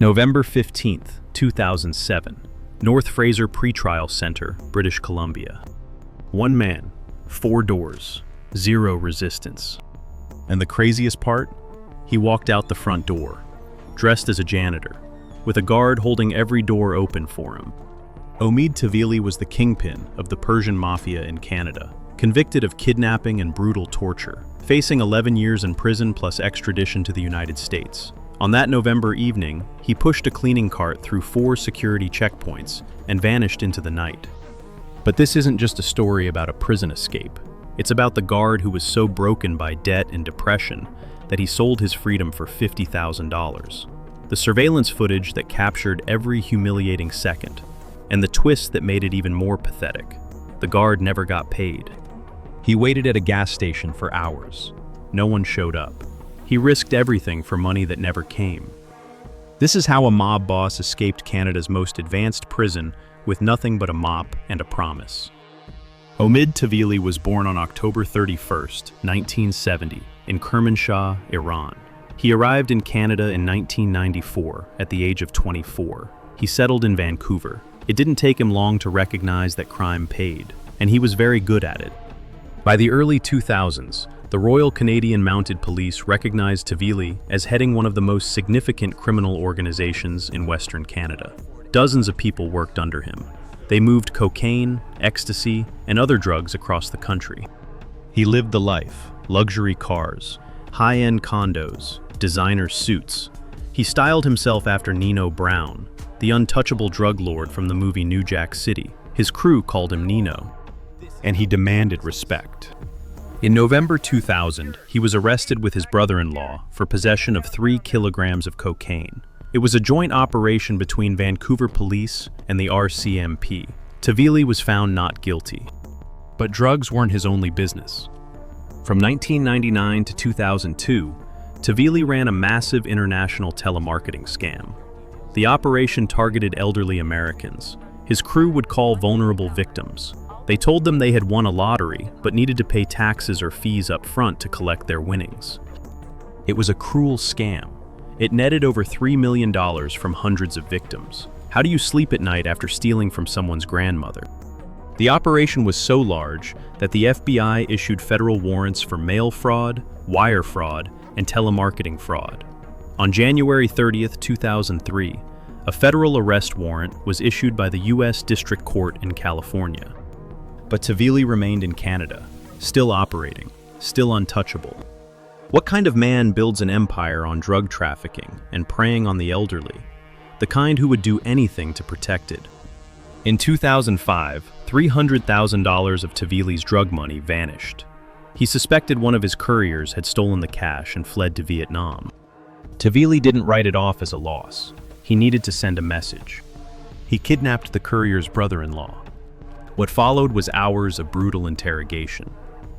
November 15th, 2007. North Fraser Pretrial Center, British Columbia. One man, 4 doors, 0 resistance. And the craziest part? He walked out the front door, dressed as a janitor, with a guard holding every door open for him. Omid Tavili was the kingpin of the Persian Mafia in Canada, convicted of kidnapping and brutal torture, facing 11 years in prison plus extradition to the United States. On that November evening, he pushed a cleaning cart through 4 security checkpoints and vanished into the night. But this isn't just a story about a prison escape. It's about the guard who was so broken by debt and depression that he sold his freedom for $50,000. The surveillance footage that captured every humiliating second, and the twist that made it even more pathetic. The guard never got paid. He waited at a gas station for hours. No one showed up. He risked everything for money that never came. This is how a mob boss escaped Canada's most advanced prison with nothing but a mop and a promise. Omid Tavili was born on October 31st, 1970, in Kermanshah, Iran. He arrived in Canada in 1994 at the age of 24. He settled in Vancouver. It didn't take him long to recognize that crime paid, and he was very good at it. By the early 2000s, the Royal Canadian Mounted Police recognized Tavili as heading one of the most significant criminal organizations in Western Canada. Dozens of people worked under him. They moved cocaine, ecstasy, and other drugs across the country. He lived the life: luxury cars, high-end condos, designer suits. He styled himself after Nino Brown, the untouchable drug lord from the movie New Jack City. His crew called him Nino, and he demanded respect. In November 2000, he was arrested with his brother-in-law for possession of 3 kilograms of cocaine. It was a joint operation between Vancouver Police and the RCMP. Tavili was found not guilty. But drugs weren't his only business. From 1999 to 2002, Tavili ran a massive international telemarketing scam. The operation targeted elderly Americans. His crew would call vulnerable victims. They told them they had won a lottery, but needed to pay taxes or fees up front to collect their winnings. It was a cruel scam. It netted over $3 million from hundreds of victims. How do you sleep at night after stealing from someone's grandmother? The operation was so large that the FBI issued federal warrants for mail fraud, wire fraud, and telemarketing fraud. On January 30th, 2003, a federal arrest warrant was issued by the U.S. District Court in California. But Tavili remained in Canada, still operating, still untouchable. What kind of man builds an empire on drug trafficking and preying on the elderly? The kind who would do anything to protect it. In 2005, $300,000 of Tavili's drug money vanished. He suspected one of his couriers had stolen the cash and fled to Vietnam. Tavili didn't write it off as a loss. He needed to send a message. He kidnapped the courier's brother-in-law. What followed was hours of brutal interrogation.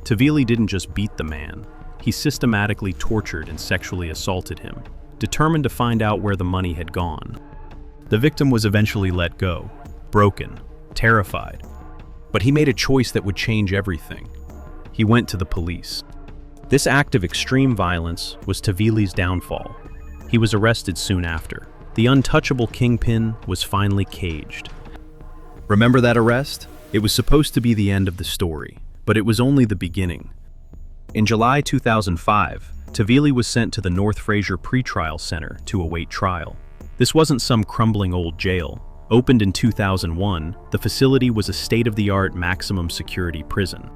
Tavili didn't just beat the man. He systematically tortured and sexually assaulted him, determined to find out where the money had gone. The victim was eventually let go, broken, terrified. But he made a choice that would change everything. He went to the police. This act of extreme violence was Tavili's downfall. He was arrested soon after. The untouchable kingpin was finally caged. Remember that arrest? It was supposed to be the end of the story, but it was only the beginning. In July 2005, Tavili was sent to the North Fraser Pretrial Center to await trial. This wasn't some crumbling old jail. Opened in 2001, the facility was a state-of-the-art maximum security prison.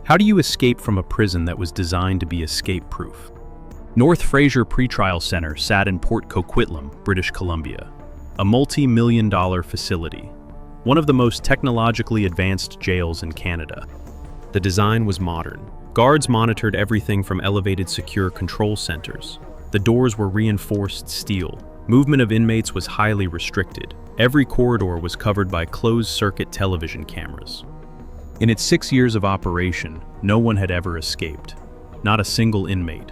How do you escape from a prison that was designed to be escape-proof? North Fraser Pretrial Center sat in Port Coquitlam, British Columbia, a multi-million-dollar facility, one of the most technologically advanced jails in Canada. The design was modern. Guards monitored everything from elevated secure control centers. The doors were reinforced steel. Movement of inmates was highly restricted. Every corridor was covered by closed-circuit television cameras. In its 6 years of operation, no one had ever escaped. Not a single inmate.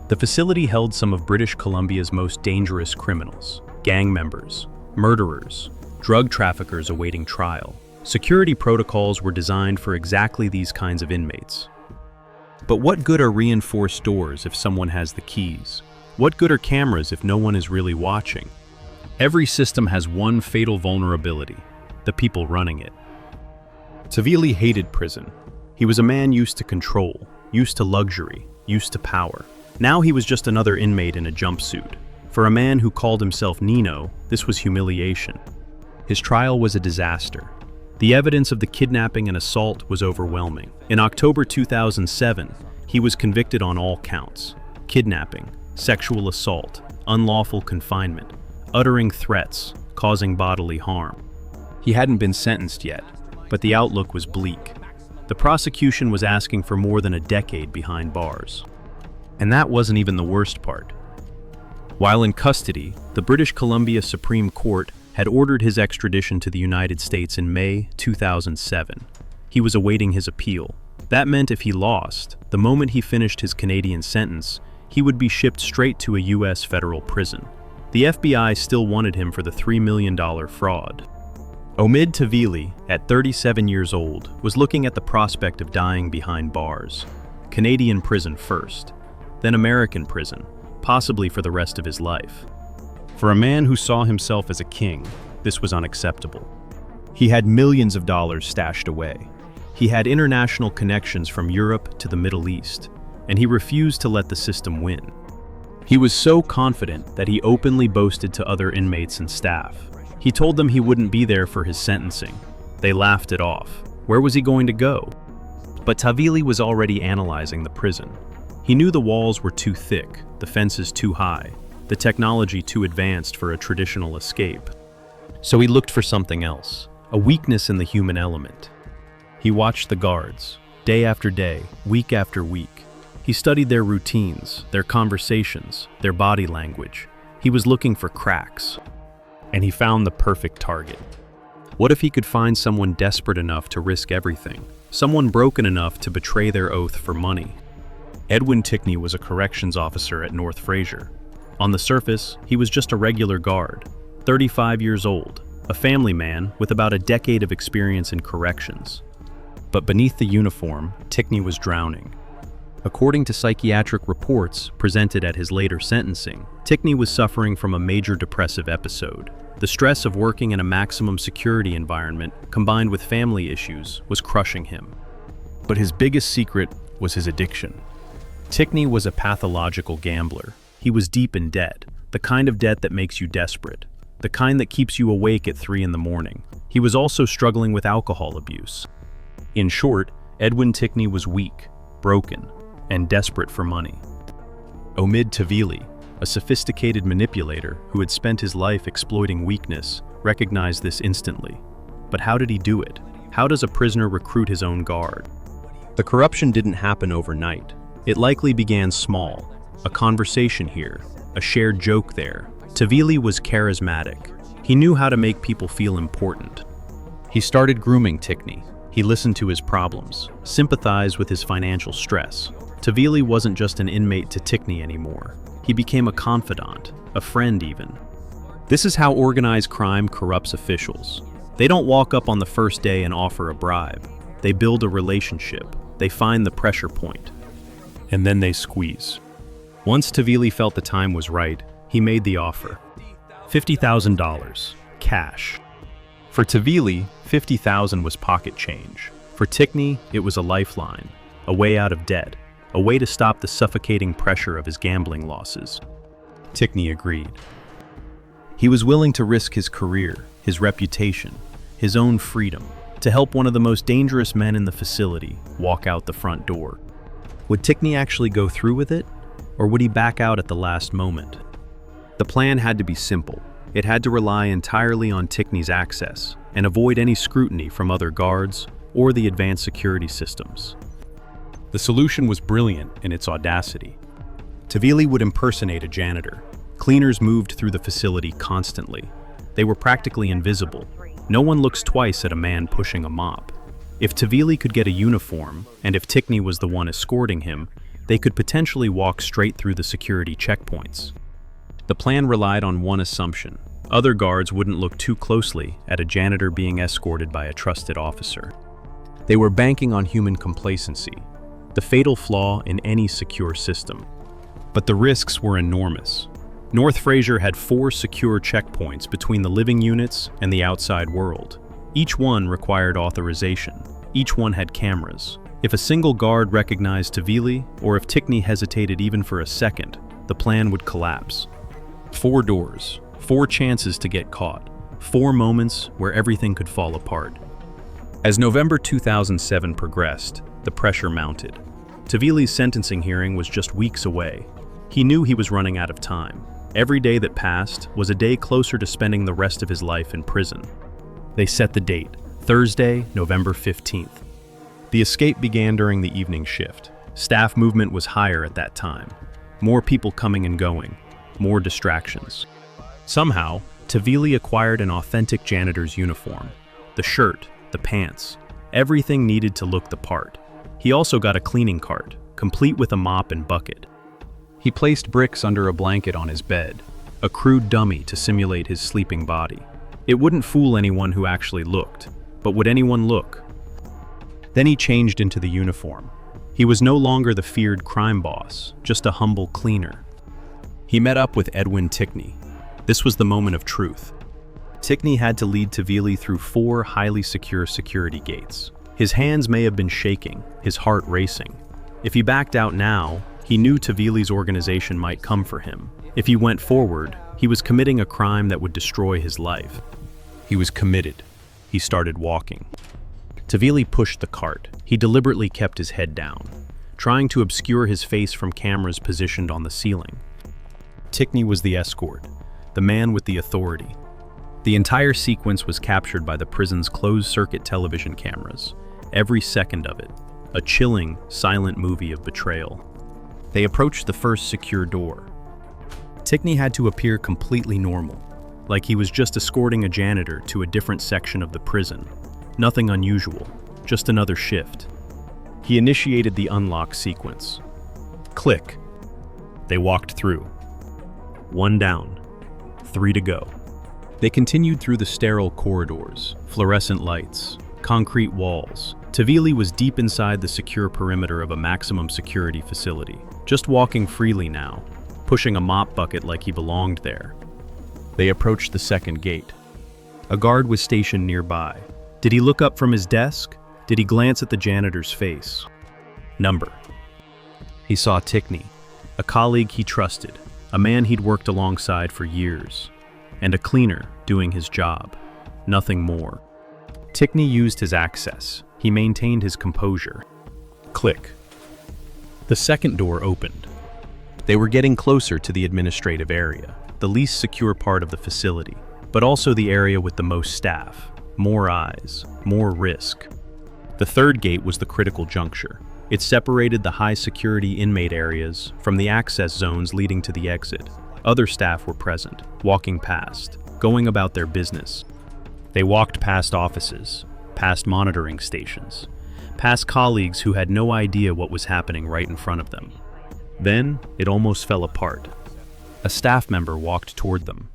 The facility held some of British Columbia's most dangerous criminals, gang members, murderers, drug traffickers awaiting trial. Security protocols were designed for exactly these kinds of inmates. But what good are reinforced doors if someone has the keys? What good are cameras if no one is really watching? Every system has one fatal vulnerability: the people running it. Tavili hated prison. He was a man used to control, used to luxury, used to power. Now he was just another inmate in a jumpsuit. For a man who called himself Nino, this was humiliation. His trial was a disaster. The evidence of the kidnapping and assault was overwhelming. In October 2007, he was convicted on all counts: kidnapping, sexual assault, unlawful confinement, uttering threats, causing bodily harm. He hadn't been sentenced yet, but the outlook was bleak. The prosecution was asking for more than a decade behind bars. And that wasn't even the worst part. While in custody, the British Columbia Supreme Court had ordered his extradition to the United States in May 2007. He was awaiting his appeal. That meant if he lost, the moment he finished his Canadian sentence, he would be shipped straight to a US federal prison. The FBI still wanted him for the $3 million fraud. Omid Tavili, at 37 years old, was looking at the prospect of dying behind bars. Canadian prison first, then American prison, possibly for the rest of his life. For a man who saw himself as a king, this was unacceptable. He had millions of dollars stashed away. He had international connections from Europe to the Middle East, and he refused to let the system win. He was so confident that he openly boasted to other inmates and staff. He told them he wouldn't be there for his sentencing. They laughed it off. Where was he going to go? But Tavili was already analyzing the prison. He knew the walls were too thick, the fences too high, the technology too advanced for a traditional escape. So he looked for something else, a weakness in the human element. He watched the guards, day after day, week after week. He studied their routines, their conversations, their body language. He was looking for cracks. And he found the perfect target. What if he could find someone desperate enough to risk everything? Someone broken enough to betray their oath for money? Edwin Tickney was a corrections officer at North Fraser. On the surface, he was just a regular guard, 35 years old, a family man with about a decade of experience in corrections. But beneath the uniform, Tickney was drowning. According to psychiatric reports presented at his later sentencing, Tickney was suffering from a major depressive episode. The stress of working in a maximum security environment, combined with family issues, was crushing him. But his biggest secret was his addiction. Tickney was a pathological gambler. He was deep in debt, the kind of debt that makes you desperate, the kind that keeps you awake at 3 in the morning. He was also struggling with alcohol abuse. In short, Edwin Tickney was weak, broken, and desperate for money. Omid Tavili, a sophisticated manipulator who had spent his life exploiting weakness, recognized this instantly. But how did he do it? How does a prisoner recruit his own guard? The corruption didn't happen overnight. It likely began small, a conversation here, a shared joke there. Tavili was charismatic. He knew how to make people feel important. He started grooming Tickney. He listened to his problems, sympathized with his financial stress. Tavili wasn't just an inmate to Tickney anymore. He became a confidant, a friend even. This is how organized crime corrupts officials. They don't walk up on the first day and offer a bribe. They build a relationship. They find the pressure point. And then they squeeze. Once Tavili felt the time was right, he made the offer. $50,000, cash. For Tavili, $50,000 was pocket change. For Tickney, it was a lifeline, a way out of debt, a way to stop the suffocating pressure of his gambling losses. Tickney agreed. He was willing to risk his career, his reputation, his own freedom, to help one of the most dangerous men in the facility walk out the front door. Would Tickney actually go through with it, or would he back out at the last moment? The plan had to be simple. It had to rely entirely on Tickney's access and avoid any scrutiny from other guards or the advanced security systems. The solution was brilliant in its audacity. Tavili would impersonate a janitor. Cleaners moved through the facility constantly. They were practically invisible. No one looks twice at a man pushing a mop. If Tavili could get a uniform, and if Tickney was the one escorting him, they could potentially walk straight through the security checkpoints. The plan relied on one assumption. Other guards wouldn't look too closely at a janitor being escorted by a trusted officer. They were banking on human complacency, the fatal flaw in any secure system. But the risks were enormous. North Fraser had 4 secure checkpoints between the living units and the outside world. Each one required authorization. Each one had cameras. If a single guard recognized Tavili, or if Tickney hesitated even for a second, the plan would collapse. 4 doors, 4 chances to get caught, 4 moments where everything could fall apart. As November 2007 progressed, the pressure mounted. Tavili's sentencing hearing was just weeks away. He knew he was running out of time. Every day that passed was a day closer to spending the rest of his life in prison. They set the date, Thursday, November 15th. The escape began during the evening shift. Staff movement was higher at that time. More people coming and going, more distractions. Somehow, Tavili acquired an authentic janitor's uniform. The shirt, the pants, everything needed to look the part. He also got a cleaning cart, complete with a mop and bucket. He placed bricks under a blanket on his bed, a crude dummy to simulate his sleeping body. It wouldn't fool anyone who actually looked, but would anyone look? Then he changed into the uniform. He was no longer the feared crime boss, just a humble cleaner. He met up with Edwin Tickney. This was the moment of truth. Tickney had to lead Tavili through 4 highly secure security gates. His hands may have been shaking, his heart racing. If he backed out now, he knew Tavili's organization might come for him. If he went forward, he was committing a crime that would destroy his life. He was committed. He started walking. Tavili pushed the cart. He deliberately kept his head down, trying to obscure his face from cameras positioned on the ceiling. Tickney was the escort, the man with the authority. The entire sequence was captured by the prison's closed-circuit television cameras, every second of it, a chilling, silent movie of betrayal. They approached the first secure door. Tickney had to appear completely normal, like he was just escorting a janitor to a different section of the prison. Nothing unusual, just another shift. He initiated the unlock sequence. Click. They walked through. 1 down, 3 to go. They continued through the sterile corridors, fluorescent lights, concrete walls. Tavili was deep inside the secure perimeter of a maximum security facility, just walking freely now, pushing a mop bucket like he belonged there. They approached the second gate. A guard was stationed nearby. Did he look up from his desk? Did he glance at the janitor's face? Number. He saw Tickney, a colleague he trusted, a man he'd worked alongside for years, and a cleaner doing his job, nothing more. Tickney used his access. He maintained his composure. Click. The second door opened. They were getting closer to the administrative area, the least secure part of the facility, but also the area with the most staff, more eyes, more risk. The third gate was the critical juncture. It separated the high-security inmate areas from the access zones leading to the exit. Other staff were present, walking past, going about their business. They walked past offices, past monitoring stations, past colleagues who had no idea what was happening right in front of them. Then, it almost fell apart. A staff member walked toward them,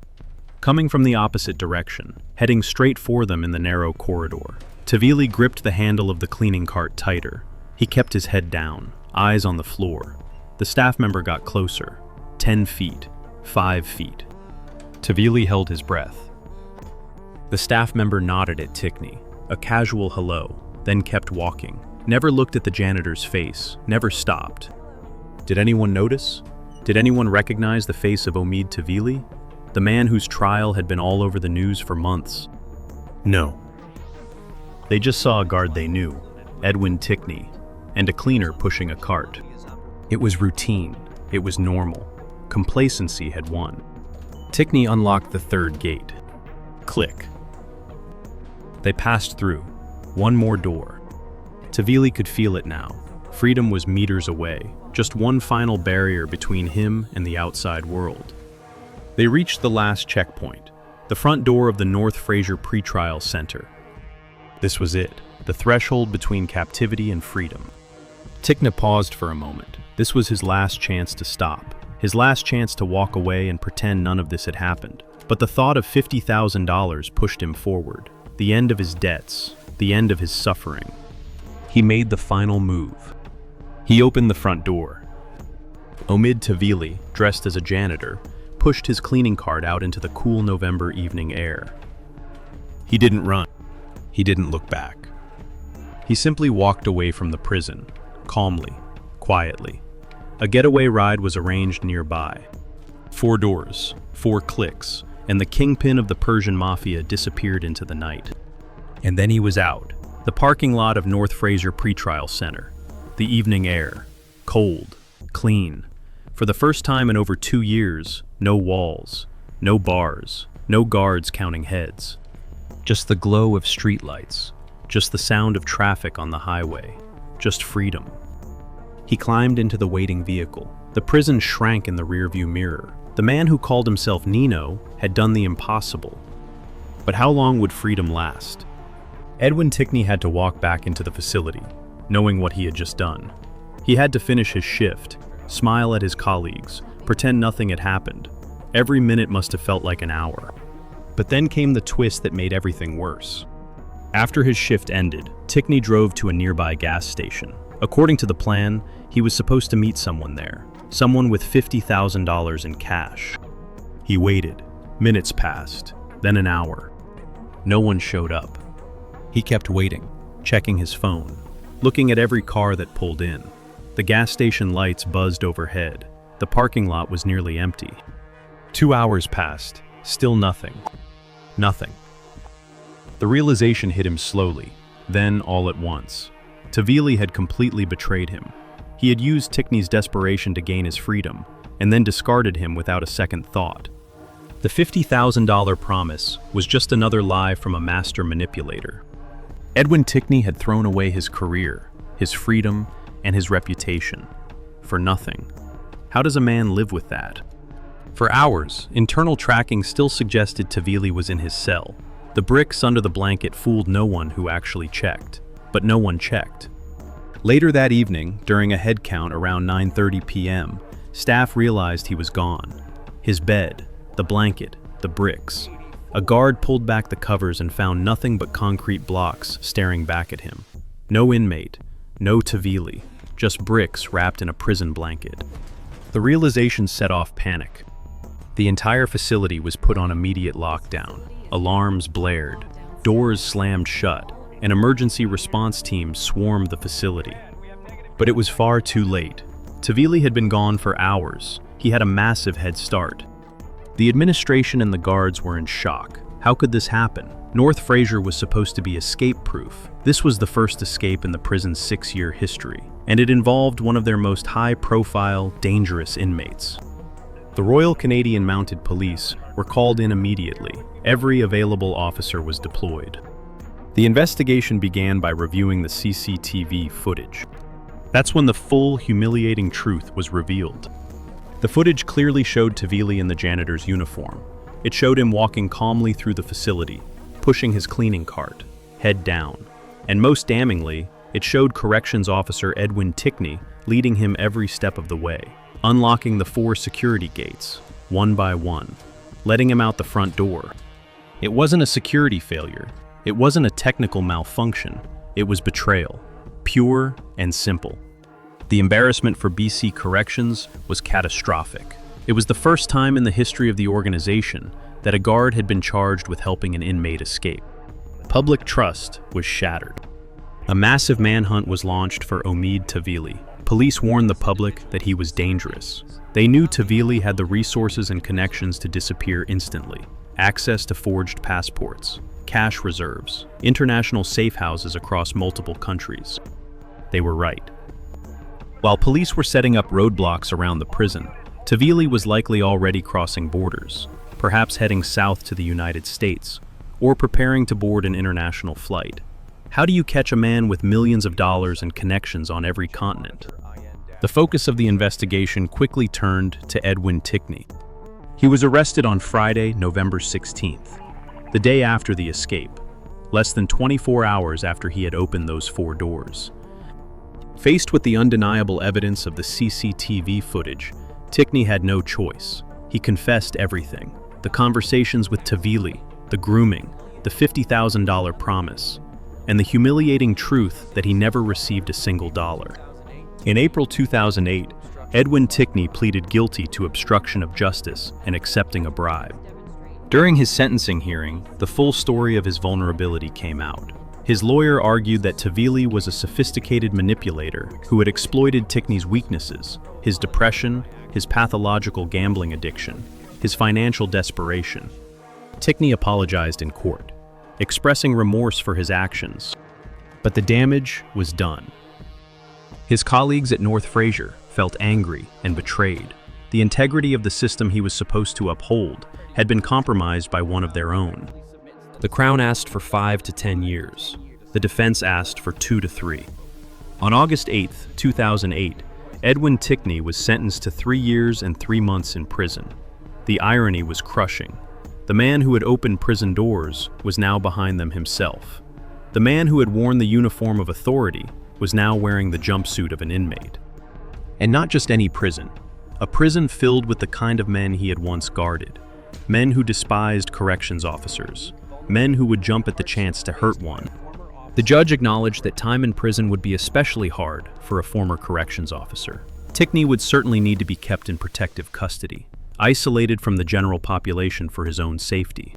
coming from the opposite direction, heading straight for them in the narrow corridor. Tavili gripped the handle of the cleaning cart tighter. He kept his head down, eyes on the floor. The staff member got closer, 10 feet, 5 feet. Tavili held his breath. The staff member nodded at Tickney, a casual hello, then kept walking. Never looked at the janitor's face, never stopped. Did anyone notice? Did anyone recognize the face of Omid Tavili, the man whose trial had been all over the news for months? No. They just saw a guard they knew, Edwin Tickney, and a cleaner pushing a cart. It was routine. It was normal. Complacency had won. Tickney unlocked the third gate. Click. They passed through. One more door. Tavili could feel it now. Freedom was meters away, just one final barrier between him and the outside world. They reached the last checkpoint, the front door of the North Fraser Pretrial Center. This was it, the threshold between captivity and freedom. Tickney paused for a moment. This was his last chance to stop, his last chance to walk away and pretend none of this had happened. But the thought of $50,000 pushed him forward, the end of his debts, the end of his suffering. He made the final move. He opened the front door. Omid Tavili, dressed as a janitor, pushed his cleaning cart out into the cool November evening air. He didn't run. He didn't look back. He simply walked away from the prison, calmly, quietly. A getaway ride was arranged nearby. 4 doors, 4 clicks, and the kingpin of the Persian mafia disappeared into the night. And then he was out. The parking lot of North Fraser Pretrial Center. The evening air. Cold. Clean. For the first time in over 2 years, no walls, no bars, no guards counting heads. Just the glow of streetlights. Just the sound of traffic on the highway. Just freedom. He climbed into the waiting vehicle. The prison shrank in the rearview mirror. The man who called himself Nino had done the impossible. But how long would freedom last? Edwin Tickney had to walk back into the facility, knowing what he had just done. He had to finish his shift, smile at his colleagues, pretend nothing had happened. Every minute must have felt like an hour. But then came the twist that made everything worse. After his shift ended, Tickney drove to a nearby gas station. According to the plan, he was supposed to meet someone there, someone with $50,000 in cash. He waited. Minutes passed, then an hour. No one showed up. He kept waiting, checking his phone, looking at every car that pulled in. The gas station lights buzzed overhead. The parking lot was nearly empty. 2 hours passed, still nothing. Nothing. The realization hit him slowly, then all at once. Tavili had completely betrayed him. He had used Tickney's desperation to gain his freedom, and then discarded him without a second thought. The $50,000 promise was just another lie from a master manipulator. Edwin Tickney had thrown away his career, his freedom, and his reputation. For nothing. How does a man live with that? For hours, internal tracking still suggested Tavili was in his cell. The bricks under the blanket fooled no one who actually checked. But no one checked. Later that evening, during a head count around 9:30 p.m., staff realized he was gone. His bed, the blanket, the bricks. A guard pulled back the covers and found nothing but concrete blocks staring back at him. No inmate, no Tavili, just bricks wrapped in a prison blanket. The realization set off panic. The entire facility was put on immediate lockdown. Alarms blared, doors slammed shut, and emergency response teams swarmed the facility. But it was far too late. Tavili had been gone for hours. He had a massive head start. The administration and the guards were in shock. How could this happen? North Fraser was supposed to be escape-proof. This was the first escape in the prison's 6-year history, and it involved one of their most high-profile, dangerous inmates. The Royal Canadian Mounted Police were called in immediately. Every available officer was deployed. The investigation began by reviewing the CCTV footage. That's when the full, humiliating truth was revealed. The footage clearly showed Tavili in the janitor's uniform. It showed him walking calmly through the facility, pushing his cleaning cart, head down. And most damningly, it showed corrections officer Edwin Tickney leading him every step of the way, unlocking the 4 security gates, one by one, letting him out the front door. It wasn't a security failure. It wasn't a technical malfunction. It was betrayal, pure and simple. The embarrassment for BC Corrections was catastrophic. It was the first time in the history of the organization that a guard had been charged with helping an inmate escape. Public trust was shattered. A massive manhunt was launched for Omid Tavili. Police warned the public that he was dangerous. They knew Tavili had the resources and connections to disappear instantly. Access to forged passports, cash reserves, international safe houses across multiple countries. They were right. While police were setting up roadblocks around the prison, Tavili was likely already crossing borders, perhaps heading south to the United States, or preparing to board an international flight. How do you catch a man with millions of dollars and connections on every continent? The focus of the investigation quickly turned to Edwin Tickney. He was arrested on Friday, November 16th, the day after the escape, less than 24 hours after he had opened those 4 doors. Faced with the undeniable evidence of the CCTV footage, Tickney had no choice. He confessed everything. The conversations with Tavili, the grooming, the $50,000 promise, and the humiliating truth that he never received a single dollar. In April 2008, Edwin Tickney pleaded guilty to obstruction of justice and accepting a bribe. During his sentencing hearing, the full story of his vulnerability came out. His lawyer argued that Tavili was a sophisticated manipulator who had exploited Tickney's weaknesses, his depression, his pathological gambling addiction, his financial desperation. Tickney apologized in court, expressing remorse for his actions, but the damage was done. His colleagues at North Fraser felt angry and betrayed. The integrity of the system he was supposed to uphold had been compromised by one of their own. The Crown asked for 5 to 10 years. The defense asked for 2 to 3. On August 8, 2008, Edwin Tickney was sentenced to 3 years and 3 months in prison. The irony was crushing. The man who had opened prison doors was now behind them himself. The man who had worn the uniform of authority was now wearing the jumpsuit of an inmate. And not just any prison, a prison filled with the kind of men he had once guarded. Men who despised corrections officers, men who would jump at the chance to hurt one. The judge acknowledged that time in prison would be especially hard for a former corrections officer. Tickney would certainly need to be kept in protective custody, isolated from the general population for his own safety.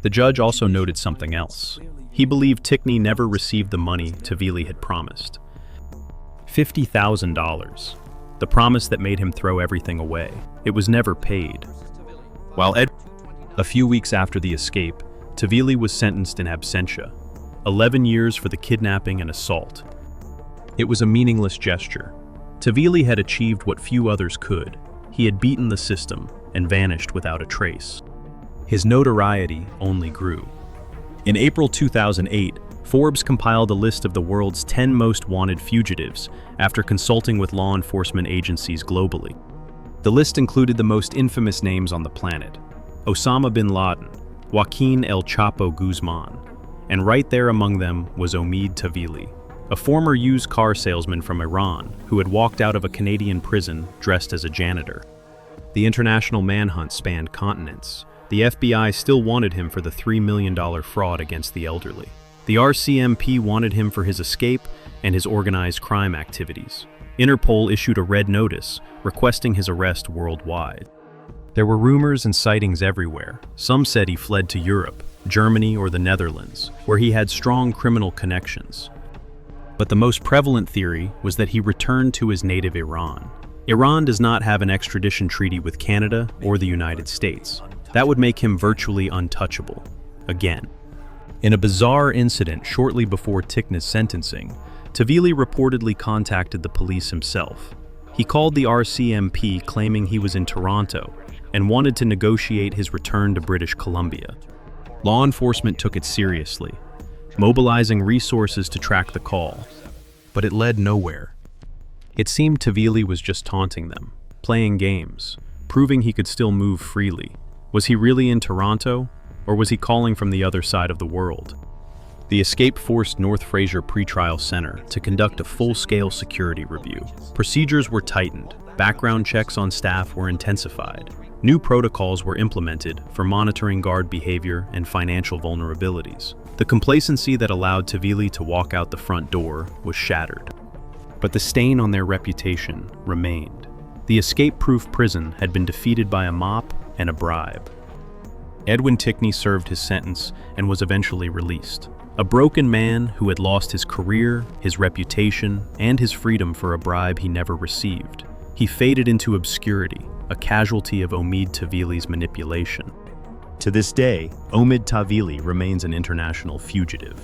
The judge also noted something else. He believed Tickney never received the money Tavili had promised. $50,000. The promise that made him throw everything away. It was never paid. A few weeks after the escape, Tavili was sentenced in absentia. 11 years for the kidnapping and assault. It was a meaningless gesture. Tavili had achieved what few others could. He had beaten the system and vanished without a trace. His notoriety only grew. In April 2008, Forbes compiled a list of the world's 10 most wanted fugitives after consulting with law enforcement agencies globally. The list included the most infamous names on the planet: Osama bin Laden, Joaquin El Chapo Guzman, and right there among them was Omid Tavili, a former used car salesman from Iran who had walked out of a Canadian prison dressed as a janitor. The international manhunt spanned continents. The FBI still wanted him for the $3 million fraud against the elderly. The RCMP wanted him for his escape and his organized crime activities. Interpol issued a red notice requesting his arrest worldwide. There were rumors and sightings everywhere. Some said he fled to Europe, Germany, or the Netherlands, where he had strong criminal connections. But the most prevalent theory was that he returned to his native Iran. Iran does not have an extradition treaty with Canada or the United States. That would make him virtually untouchable. Again. In a bizarre incident shortly before Tickney's sentencing, Tavili reportedly contacted the police himself. He called the RCMP claiming he was in Toronto and wanted to negotiate his return to British Columbia. Law enforcement took it seriously, mobilizing resources to track the call, but it led nowhere. It seemed Tavili was just taunting them, playing games, proving he could still move freely. Was he really in Toronto, or was he calling from the other side of the world? The escape forced North Fraser Pretrial Center to conduct a full-scale security review. Procedures were tightened, background checks on staff were intensified. New protocols were implemented for monitoring guard behavior and financial vulnerabilities. The complacency that allowed Tavili to walk out the front door was shattered. But the stain on their reputation remained. The escape-proof prison had been defeated by a mop and a bribe. Edwin Tickney served his sentence and was eventually released. A broken man who had lost his career, his reputation, and his freedom for a bribe he never received. He faded into obscurity, a casualty of Omid Tavili's manipulation. To this day, Omid Tavili remains an international fugitive.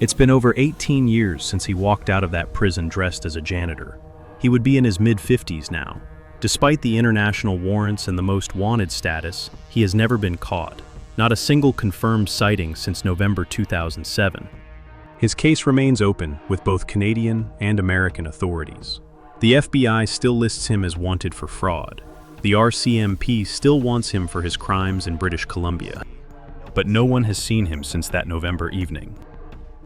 It's been over 18 years since he walked out of that prison dressed as a janitor. He would be in his mid-50s now. Despite the international warrants and the most wanted status, he has never been caught. Not a single confirmed sighting since November 2007. His case remains open with both Canadian and American authorities. The FBI still lists him as wanted for fraud. The RCMP still wants him for his crimes in British Columbia. But no one has seen him since that November evening.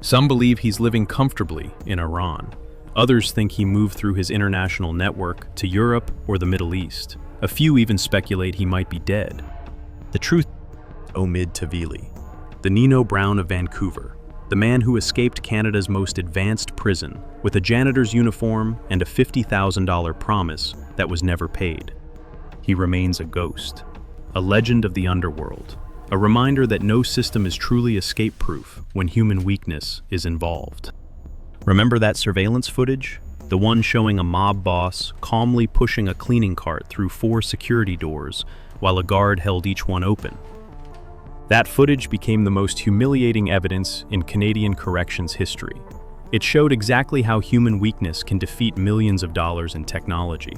Some believe he's living comfortably in Iran. Others think he moved through his international network to Europe or the Middle East. A few even speculate he might be dead. The truth, Omid Tavili, the Nino Brown of Vancouver, the man who escaped Canada's most advanced prison with a janitor's uniform and a $50,000 promise that was never paid. He remains a ghost, a legend of the underworld, a reminder that no system is truly escape-proof when human weakness is involved. Remember that surveillance footage? The one showing a mob boss calmly pushing a cleaning cart through 4 security doors while a guard held each one open. That footage became the most humiliating evidence in Canadian corrections history. It showed exactly how human weakness can defeat millions of dollars in technology.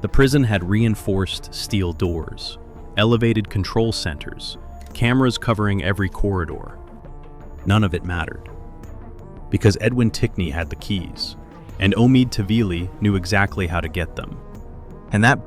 The prison had reinforced steel doors, elevated control centers, cameras covering every corridor. None of it mattered. Because Edwin Tickney had the keys, and Omid Tavili knew exactly how to get them. And that